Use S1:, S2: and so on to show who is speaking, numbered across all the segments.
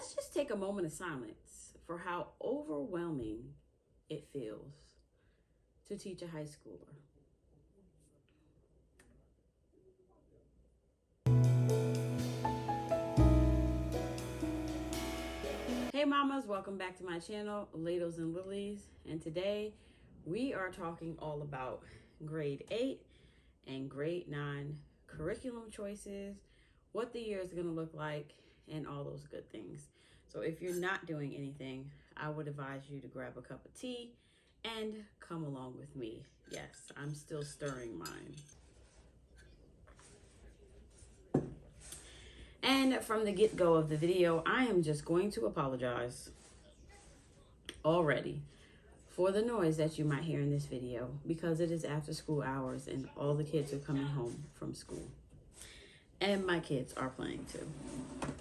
S1: let's just take a moment of silence for how overwhelming it feels to teach a high schooler. Hey mamas, welcome back to my channel, Ladles and Lilies, and today we are talking all about grade 8 and grade 9 curriculum choices, what the year is going to look like, and all those good things. So if you're not doing anything, I would advise you to grab a cup of tea and come along with me. Yes, I'm still stirring mine. And from the get-go of the video, I am just going to apologize already for the noise that you might hear in this video, because it is after school hours and all the kids are coming home from school. And my kids are playing too.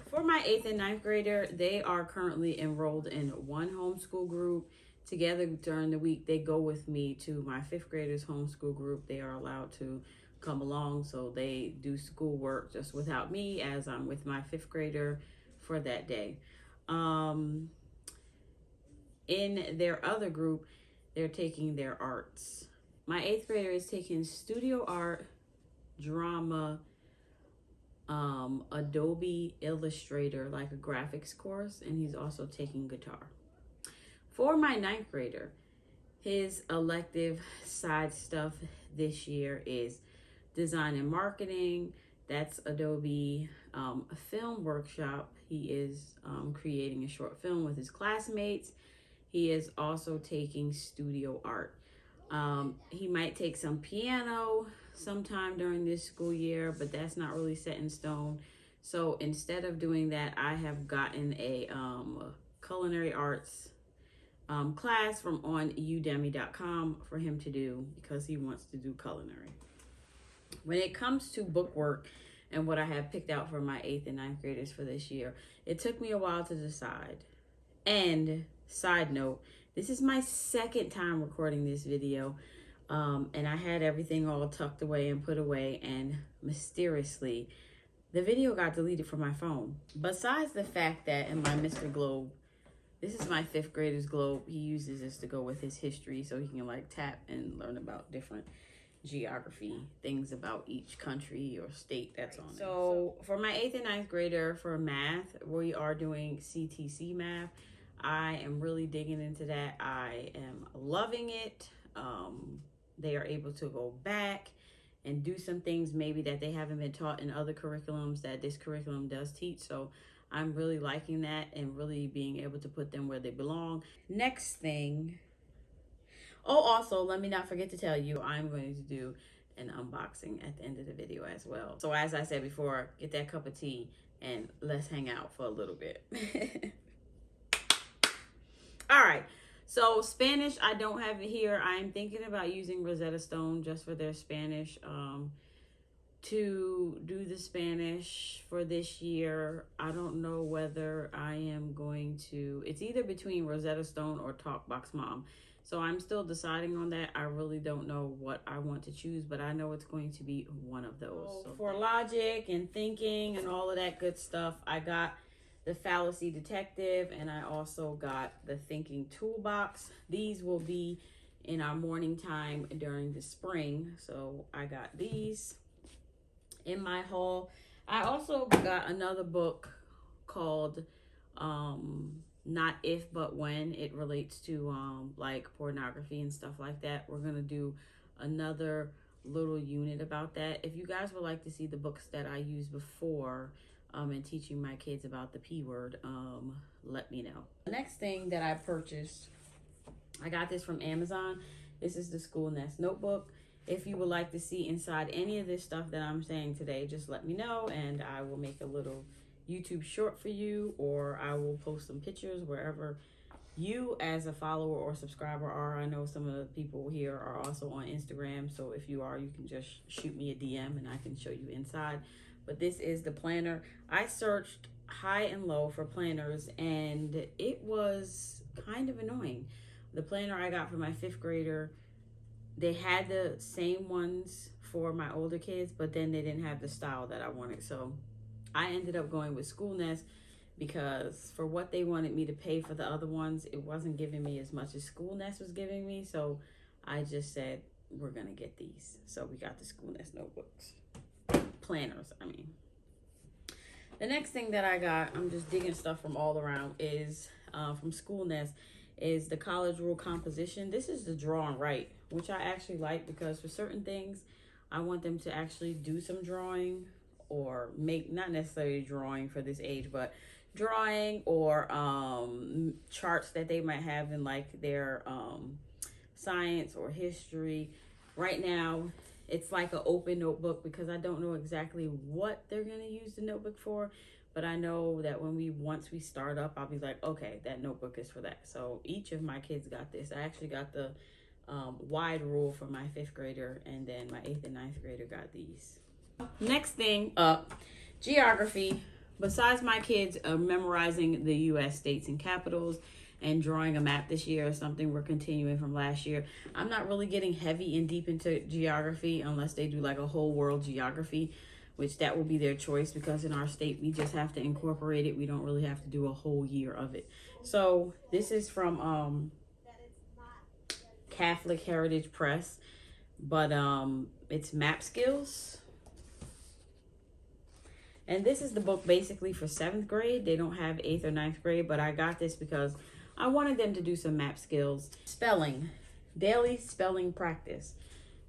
S1: For my 8th and 9th grader, they are currently enrolled in one homeschool group. Together during the week, they go with me to my 5th graders homeschool group. They are allowed to come along, so they do schoolwork just without me as I'm with my 5th grader for that day. In their other group, they're taking their arts. My 8th grader is taking studio art, drama, Adobe Illustrator, like a graphics course, and he's also taking guitar. For my 9th grader, his elective side stuff this year is design and marketing. That's Adobe. A film workshop. He is creating a short film with his classmates. He is also taking studio art. He might take some piano sometime during this school year, but that's not really set in stone. So instead of doing that, I have gotten a culinary arts class from on udemy.com for him to do, because he wants to do culinary. When it comes to book work and what I have picked out for my 8th and 9th graders for this year, it took me a while to decide. And side note, this is my 2nd time recording this video, and I had everything all tucked away and put away, and mysteriously the video got deleted from my phone. Besides the fact that in my Mr. Globe, this is my 5th grader's globe, he uses this to go with his history so he can like tap and learn about different geography, things about each country or state that's on it. So for my 8th and 9th grader for math, we are doing CTC math. I am really digging into that. I am loving it. They are able to go back and do some things maybe that they haven't been taught in other curriculums that this curriculum does teach. So I'm really liking that and really being able to put them where they belong. Next thing, also let me not forget to tell you, I'm going to do an unboxing at the end of the video as well. So as I said before, get that cup of tea and let's hang out for a little bit. All right, so Spanish, I don't have it here. I'm thinking about using Rosetta Stone just for their Spanish, to do the Spanish for this year. I don't know whether I am going to, it's either between Rosetta Stone or TalkBox Mom. So I'm still deciding on that. I really don't know what I want to choose, but I know it's going to be one of those. So for logic and thinking and all of that good stuff, I got the Fallacy Detective, and I also got the Thinking Toolbox. These will be in our morning time during the spring. So I got these in my haul. I also got another book called Not If But When. It relates to like pornography and stuff like that. We're gonna do another little unit about that. If you guys would like to see the books that I used before and teaching my kids about the P word, let me know. The next thing that I purchased, I got this from Amazon. This is the Schoolnest notebook. If you would like to see inside any of this stuff that I'm saying today, just let me know and I will make a little YouTube short for you, or I will post some pictures wherever you as a follower or subscriber are. I know some of the people here are also on Instagram, so if you are, you can just shoot me a DM and I can show you inside. But this is the planner. I searched high and low for planners and it was kind of annoying. The planner I got for my 5th grader, they had the same ones for my older kids, but then they didn't have the style that I wanted. So I ended up going with Schoolnest because for what they wanted me to pay for the other ones, it wasn't giving me as much as Schoolnest was giving me. So I just said, we're going to get these. So we got the Schoolnest notebooks. Planners, I mean. The next thing that I got, I'm just digging stuff from all around, is from Schoolnest, is the college rule composition. This is the draw and write, which I actually like, because for certain things, I want them to actually do some drawing, or make, not necessarily drawing for this age, but drawing or charts that they might have in like their science or history. Right now, it's like an open notebook because I don't know exactly what they're going to use the notebook for, but I know that once we start up, I'll be like, okay, that notebook is for that. So each of my kids got this. I actually got the wide rule for my 5th grader, and then my 8th and 9th grader got these. Next thing up, geography. Besides my kids memorizing the U.S. states and capitals and drawing a map this year, or something we're continuing from last year, I'm not really getting heavy and deep into geography unless they do like a whole world geography, which that will be their choice, because in our state we just have to incorporate it. We don't really have to do a whole year of it. So this is from Catholic Heritage Press, but it's Map Skills. And this is the book basically for 7th grade. They don't have 8th or 9th grade, but I got this because I wanted them to do some map skills. Spelling, daily spelling practice.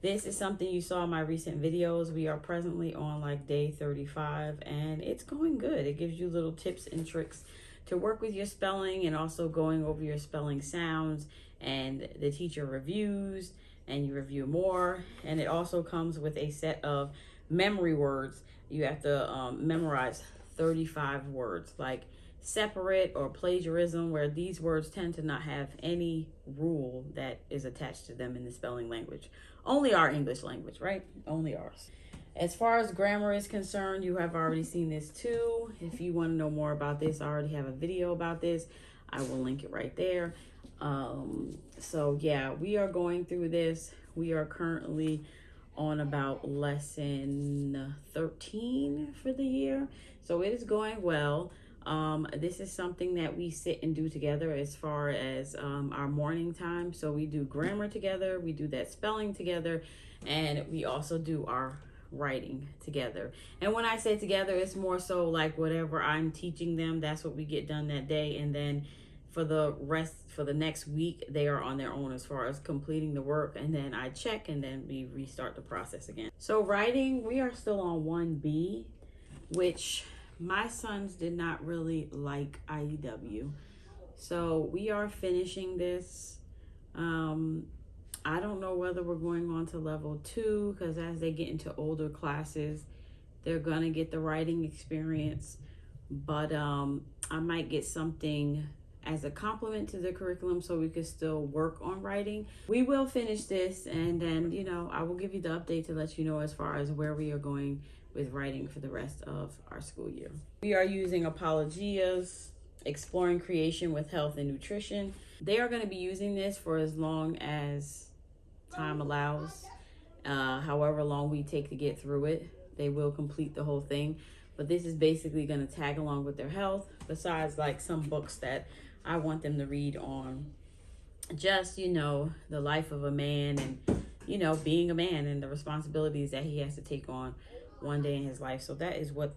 S1: This is something you saw in my recent videos. We are presently on like day 35, and it's going good. It gives you little tips and tricks to work with your spelling, and also going over your spelling sounds, and the teacher reviews and you review more. And it also comes with a set of memory words. You have to memorize 35 words, like separate or plagiarism, where these words tend to not have any rule that is attached to them in the spelling language. Only our English language, right? Only ours. As far as grammar is concerned, you have already seen this too. If you want to know more about this, I already have a video about this. I will link it right there. So yeah, we are going through this. We are currently on about lesson 13 for the year. So it is going well. This is something that we sit and do together as far as our morning time. So we do grammar together, we do that spelling together, and we also do our writing together. And when I say together, it's more so like whatever I'm teaching them, that's what we get done that day. And then for the next week, they are on their own as far as completing the work, and then I check, and then we restart the process again. So writing, we are still on 1B, which my sons did not really like IEW. So we are finishing this. I don't know whether we're going on to level 2, because as they get into older classes, they're gonna get the writing experience. But I might get something as a complement to the curriculum so we could still work on writing. We will finish this, and then, you know, I will give you the update to let you know as far as where we are going with writing for the rest of our school year. We are using Apologia's Exploring Creation with Health and Nutrition. They are going to be using this for as long as time allows. However long we take to get through it, they will complete the whole thing. But this is basically going to tag along with their health, besides like some books that I want them to read on just, you know, the life of a man, and, you know, being a man and the responsibilities that he has to take on one day in his life. So that is what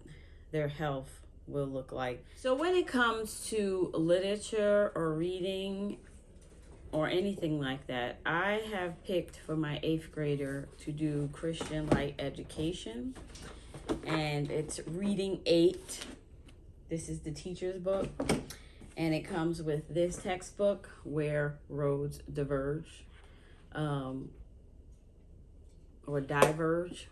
S1: their health will look like. So when it comes to literature or reading or anything like that, I have picked for my 8th grader to do Christian Light Education, and it's reading 8. This is the teacher's book, and it comes with this textbook, Where Roads Diverge, or Diverge.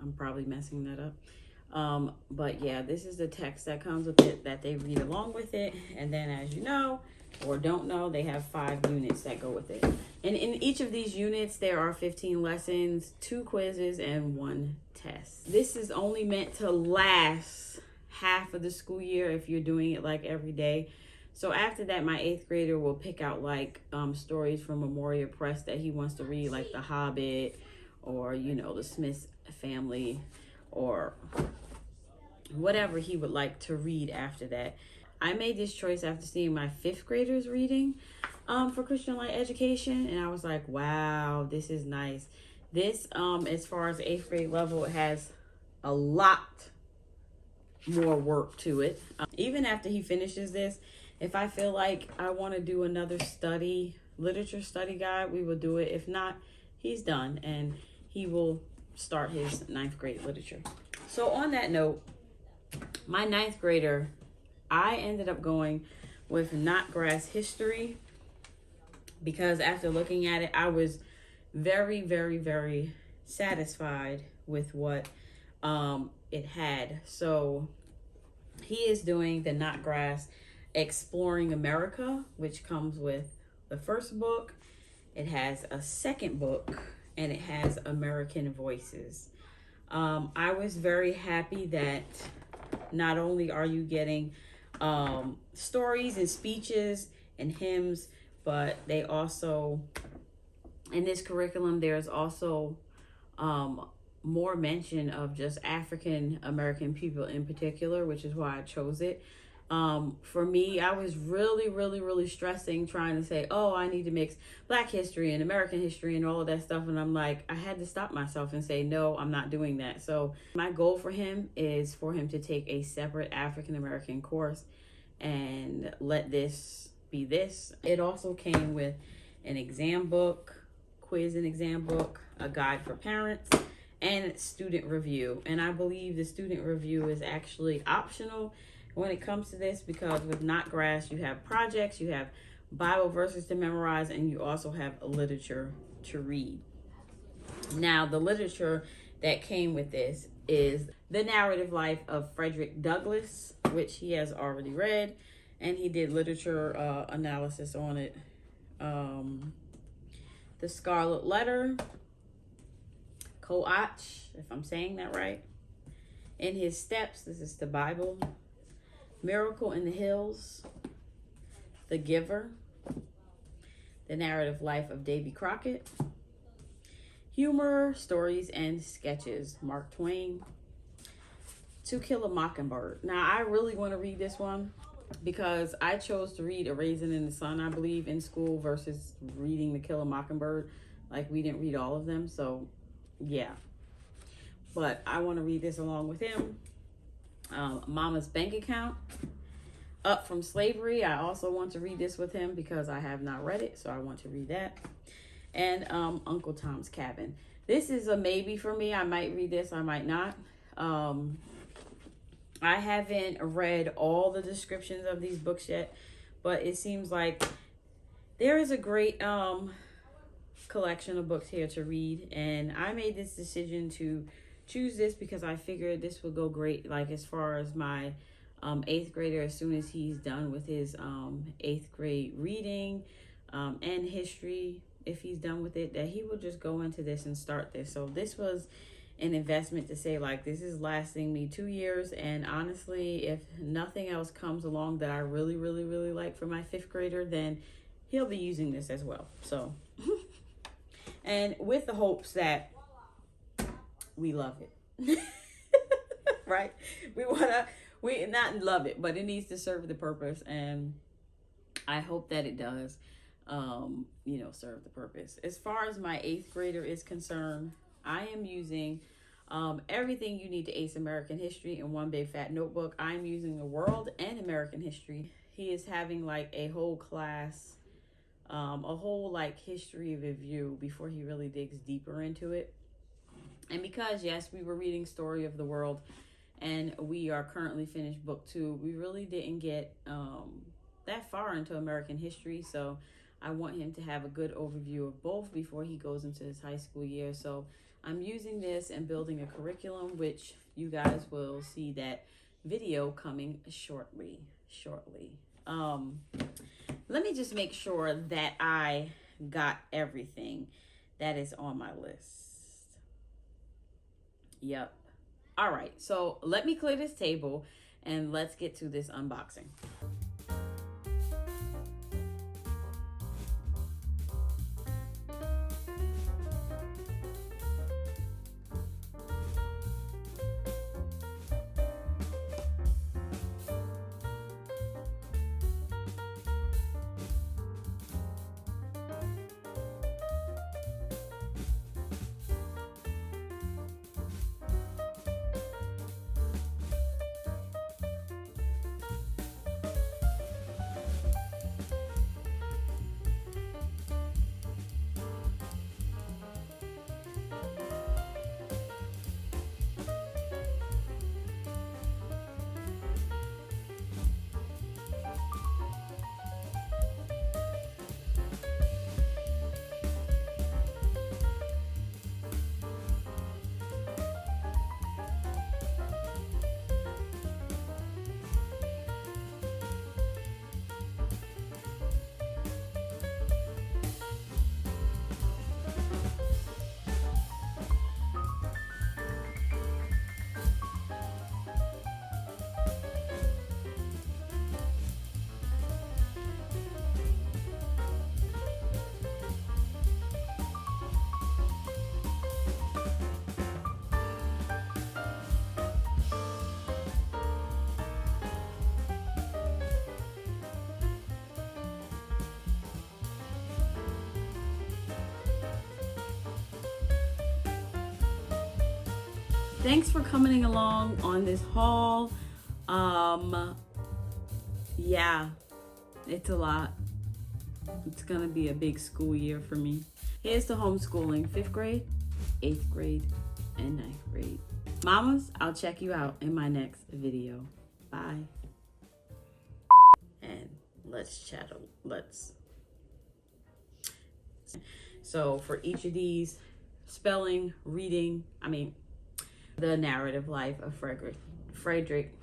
S1: I'm probably messing that up. But yeah, this is the text that comes with it that they read along with it. And then, as you know, or don't know, they have 5 units that go with it. And in each of these units, there are 15 lessons, 2 quizzes, and 1 test. This is only meant to last half of the school year if you're doing it like every day. So after that, my 8th grader will pick out like stories from Memorial Press that he wants to read, like The Hobbit, or, you know, the Smith family, or whatever he would like to read after that. I made this choice after seeing my 5th graders reading for Christian Light Education, and I was like, wow, this is nice. This, as far as 8th grade level, it has a lot more work to it. Even after he finishes this, if I feel like I want to do another literature study guide, we will do it. If not, he's done, and he will start his 9th grade literature. So on that note, my 9th grader, I ended up going with Not Grass History because after looking at it, I was very, very, very satisfied with what it had. So he is doing the Not Grass Exploring America, which comes with the first book. It has a second book, and it has American Voices. I was very happy that not only are you getting stories and speeches and hymns, but they also, in this curriculum, there's also more mention of just African American people in particular, which is why I chose it. For me, I was really stressing trying to say, oh, I need to mix Black history and American history and all of that stuff. And I'm like, I had to stop myself and say, no, I'm not doing that. So my goal for him is for him to take a separate African American course and let this be this. It also came with an exam book, quiz and exam book, a guide for parents, and student review. And I believe the student review is actually optional when it comes to this, because with Not Grass, you have projects, you have Bible verses to memorize, and you also have literature to read. Now, the literature that came with this is The Narrative Life of Frederick Douglass, which he has already read, and he did literature analysis on it. The Scarlet Letter, Coach, if I'm saying that right. In His Steps, this is the Bible. Miracle in the Hills, The Giver, The Narrative Life of Davy Crockett, Humor, Stories, and Sketches, Mark Twain, To Kill a Mockingbird. Now, I really want to read this one because I chose to read A Raisin in the Sun, I believe, in school versus reading To Kill a Mockingbird. Like, we didn't read all of them, so yeah. But I want to read this along with him. Mama's Bank Account, Up from Slavery. I also want to read this with him because I have not read it, so I want to read that. And Uncle Tom's Cabin. This is a maybe for me. I might read this, I might not. I haven't read all the descriptions of these books yet, but it seems like there is a great collection of books here to read, and I made this decision to choose this because I figured this would go great, like as far as my 8th grader, as soon as he's done with his 8th grade reading and history, if he's done with it, that he will just go into this and start this. So this was an investment to say, like, this is lasting me 2 years, and honestly, if nothing else comes along that I really like for my 5th grader, then he'll be using this as well. So and with the hopes that we love it. Right? We not love it, but it needs to serve the purpose, and I hope that it does serve the purpose. As far as my 8th grader is concerned, I am using everything you need to ace American history in one big fat notebook. I'm using the world and American history. He is having like a whole class, a whole like history review before he really digs deeper into it. And because, yes, we were reading Story of the World, and we are currently finished book 2, we really didn't get that far into American history. So I want him to have a good overview of both before he goes into his high school year. So I'm using this and building a curriculum, which you guys will see that video coming shortly. Let me just make sure that I got everything that is on my list. Yep. All right, so let me clear this table and let's get to this unboxing. thanks for coming along on this haul. Yeah, it's a lot. It's gonna be a big school year for me. Here's to homeschooling: 5th grade, 8th grade, and 9th grade. Mamas, I'll check you out in my next video. Bye. And let's chat. So for each of these, spelling, reading, the narrative life of Frederick.